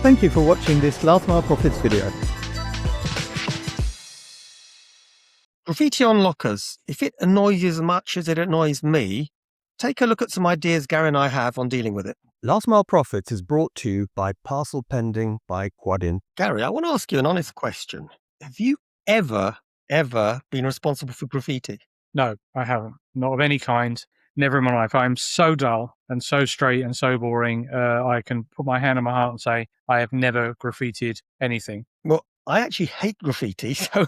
Thank you for watching this Last Mile Profits video. Graffiti on lockers. If it annoys you as much as it annoys me, take a look at some ideas Gary and I have on dealing with it. Last Mile Profits is brought to you by Parcel Pending by Quadient. Gary, I want to ask you an honest question. Have you ever been responsible for graffiti? No, I haven't. Not of any kind. Never in my life. I'm so dull and so straight and so boring. I can put my hand on my heart and say I have never graffitied anything. Well, I actually hate graffiti, so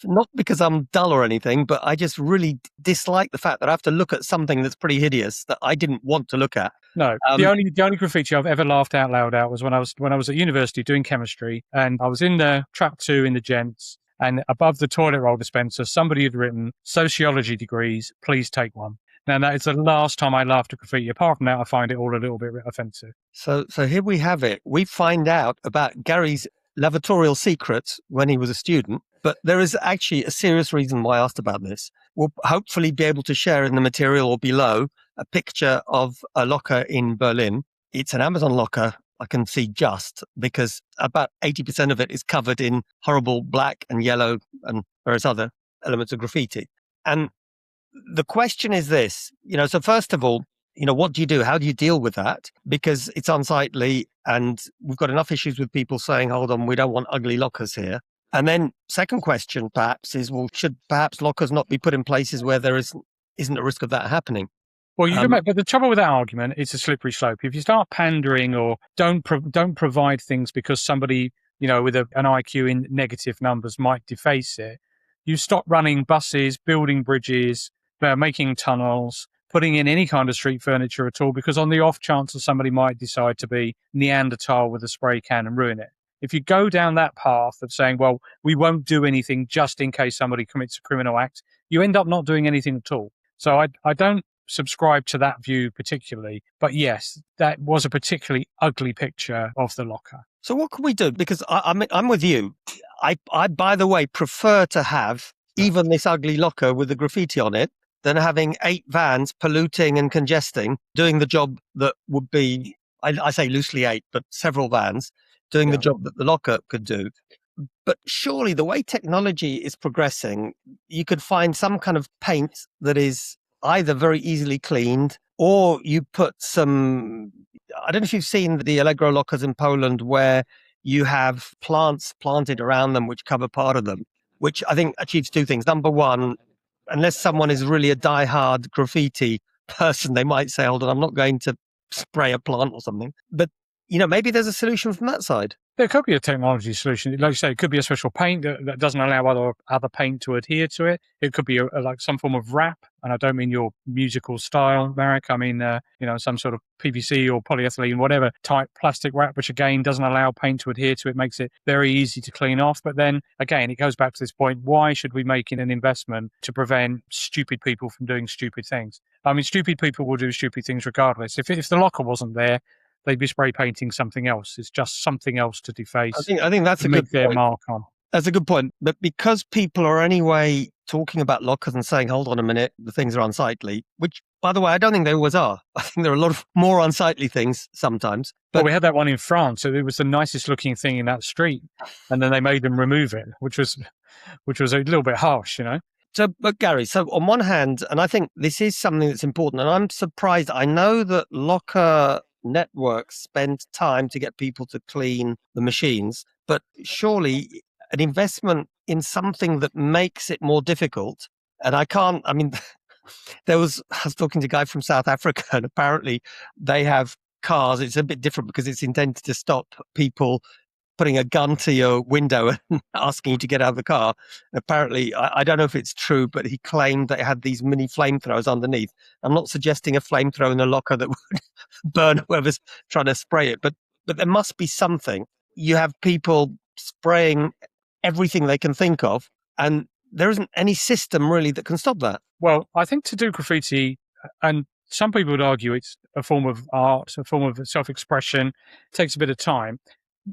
not because I'm dull or anything, but I just really dislike the fact that I have to look at something that's pretty hideous that I didn't want to look at. No, the only graffiti I've ever laughed out loud at was when I was at university doing chemistry, and I was in the track 2 in the gents, and above the toilet roll dispenser, somebody had written "sociology degrees, please take one." Now that is the last time I laughed at graffiti. Apart from that, I find it all a little bit offensive. So here we have it. We find out about Gary's lavatorial secrets when he was a student, but there is actually a serious reason why I asked about this. We'll hopefully be able to share in the material or below a picture of a locker in Berlin. It's an Amazon locker. I can see just because about 80% of it is covered in horrible black and yellow and various other elements of graffiti. And the question is this, so first of all, what do you do? How do you deal with that? Because it's unsightly and we've got enough issues with people saying, hold on, we don't want ugly lockers here. And then second question perhaps is, well, should perhaps lockers not be put in places where there isn't a risk of that happening? Well, you can make, but the trouble with that argument, it's a slippery slope. If you start pandering or don't provide things because somebody, with an IQ in negative numbers might deface it, you stop running buses, building bridges, making tunnels, putting in any kind of street furniture at all, because on the off chance that somebody might decide to be Neanderthal with a spray can and ruin it. If you go down that path of saying, well, we won't do anything just in case somebody commits a criminal act, you end up not doing anything at all. So I don't subscribe to that view particularly. But yes, that was a particularly ugly picture of the locker. So what can we do? Because I'm with you. I, by the way, prefer to have even this ugly locker with the graffiti on it than having 8 vans polluting and congesting, doing the job that would be, I say loosely 8, but several vans doing the job that the locker could do. But surely the way technology is progressing, you could find some kind of paint that is either very easily cleaned, or you put some, I don't know if you've seen the Allegro lockers in Poland where you have plants planted around them which cover part of them, which I think achieves 2 things. Number one, unless someone is really a diehard graffiti person, they might say, hold on, I'm not going to spray a plant or something. But, maybe there's a solution from that side. There could be a technology solution. Like you say, it could be a special paint that doesn't allow other paint to adhere to it. It could be like some form of wrap. And I don't mean your musical style, Marek. I mean, some sort of PVC or polyethylene, whatever type plastic wrap, which again doesn't allow paint to adhere to it, makes it very easy to clean off. But then again, it goes back to this point. Why should we make an investment to prevent stupid people from doing stupid things? I mean, stupid people will do stupid things regardless. If the locker wasn't there, they'd be spray painting something else. It's just something else to deface. I think that's a good their mark on. That's a good point. But because people are anyway talking about lockers and saying, hold on a minute, the things are unsightly, which, by the way, I don't think they always are. I think there are a lot of more unsightly things sometimes. But we had that one in France. It was the nicest looking thing in that street. And then they made them remove it, which was a little bit harsh, So, but Gary, so on one hand, and I think this is something that's important, and I'm surprised. I know that locker networks spend time to get people to clean the machines, but surely an investment in something that makes it more difficult. And I was talking to a guy from South Africa, and apparently they have cars. It's a bit different because it's intended to stop people putting a gun to your window and asking you to get out of the car. And apparently, I don't know if it's true, but he claimed that it had these mini flamethrowers underneath. I'm not suggesting a flamethrower in a locker that would burn whoever's trying to spray it, but there must be something. You have people spraying everything they can think of, and there isn't any system really that can stop that. Well, I think to do graffiti, and some people would argue it's a form of art, a form of self-expression, takes a bit of time.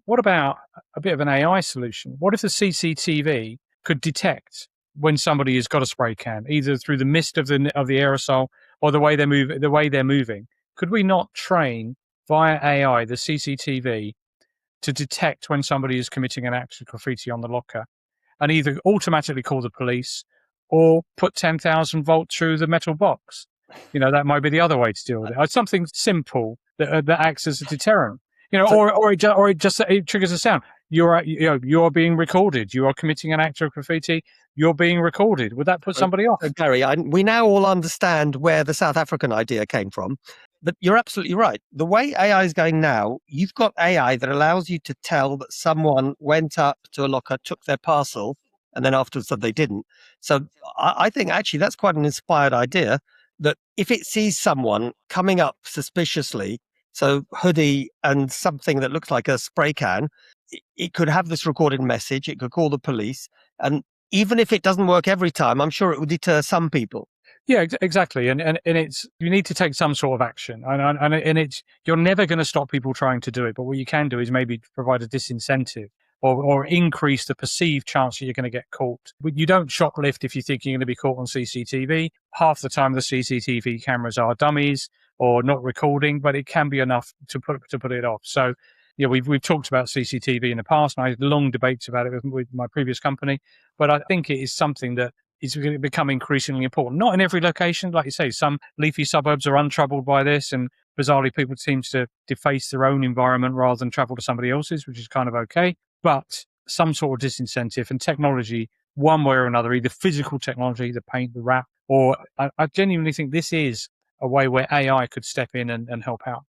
What about a bit of an AI solution? What if the CCTV could detect when somebody has got a spray can, either through the mist of the aerosol or the way they're moving? Could we not train via AI the CCTV to detect when somebody is committing an act of graffiti on the locker and either automatically call the police or put 10,000 volts through the metal box. That might be the other way to deal with it. It's something simple that acts as a deterrent. Or it triggers a sound. You're being recorded. You are committing an act of graffiti. You're being recorded. Would that put somebody off? Gary, we now all understand where the South African idea came from. But you're absolutely right. The way AI is going now, you've got AI that allows you to tell that someone went up to a locker, took their parcel, and then afterwards said they didn't. So I think actually that's quite an inspired idea, that if it sees someone coming up suspiciously, so hoodie and something that looks like a spray can, it could have this recorded message. It could call the police. And even if it doesn't work every time, I'm sure it would deter some people. Yeah, exactly. And it's, you need to take some sort of action. And it's, you're never going to stop people trying to do it. But what you can do is maybe provide a disincentive or increase the perceived chance that you're going to get caught. But you don't shoplift if you think you're going to be caught on CCTV. Half the time the CCTV cameras are dummies or not recording, but it can be enough to put it off. So yeah, we've talked about CCTV in the past, and I had long debates about it with my previous company. But I think it is something that is going to become increasingly important. Not in every location, like you say. Some leafy suburbs are untroubled by this, and bizarrely, people seem to deface their own environment rather than travel to somebody else's, which is kind of okay. But some sort of disincentive and technology, one way or another, either physical technology, the paint, the wrap, or I genuinely think this is a way where AI could step in and help out.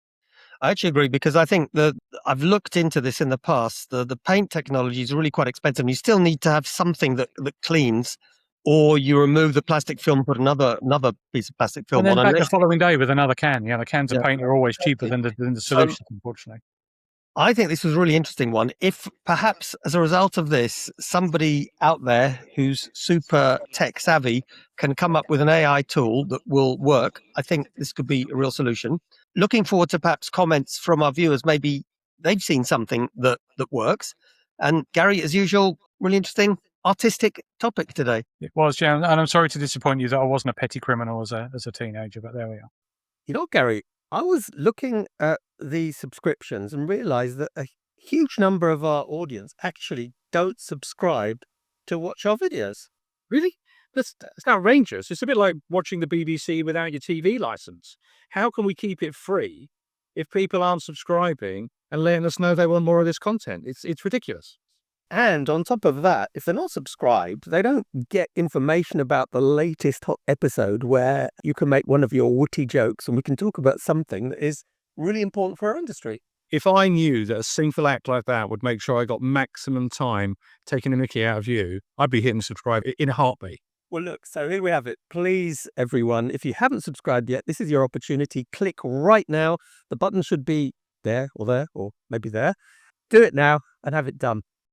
I actually agree, because I think that I've looked into this in the past. The paint technology is really quite expensive. And you still need to have something that cleans, or you remove the plastic film, put another piece of plastic film and then on. back the following day with another can. Yeah, the cans of Yeah. paint are always cheaper than the solutions, unfortunately. I think this was a really interesting one. If perhaps as a result of this, somebody out there who's super tech savvy can come up with an AI tool that will work, I think this could be a real solution. Looking forward to perhaps comments from our viewers. Maybe they've seen something that works. And Gary, as usual, really interesting artistic topic today. It was, yeah, and I'm sorry to disappoint you that I wasn't a petty criminal as a teenager, but there we are. Gary, I was looking at the subscriptions and realized that a huge number of our audience actually don't subscribe to watch our videos. Really? That's outrageous. It's a bit like watching the BBC without your TV license. How can we keep it free if people aren't subscribing and letting us know they want more of this content? It's ridiculous. And on top of that, if they're not subscribed, they don't get information about the latest hot episode where you can make one of your witty jokes and we can talk about something that is really important for our industry. If I knew that a single act like that would make sure I got maximum time taking the mickey out of you, I'd be hitting subscribe in a heartbeat. Well, look, so here we have it. Please, everyone, if you haven't subscribed yet, this is your opportunity. Click right now. The button should be there, or maybe there. Do it now and have it done.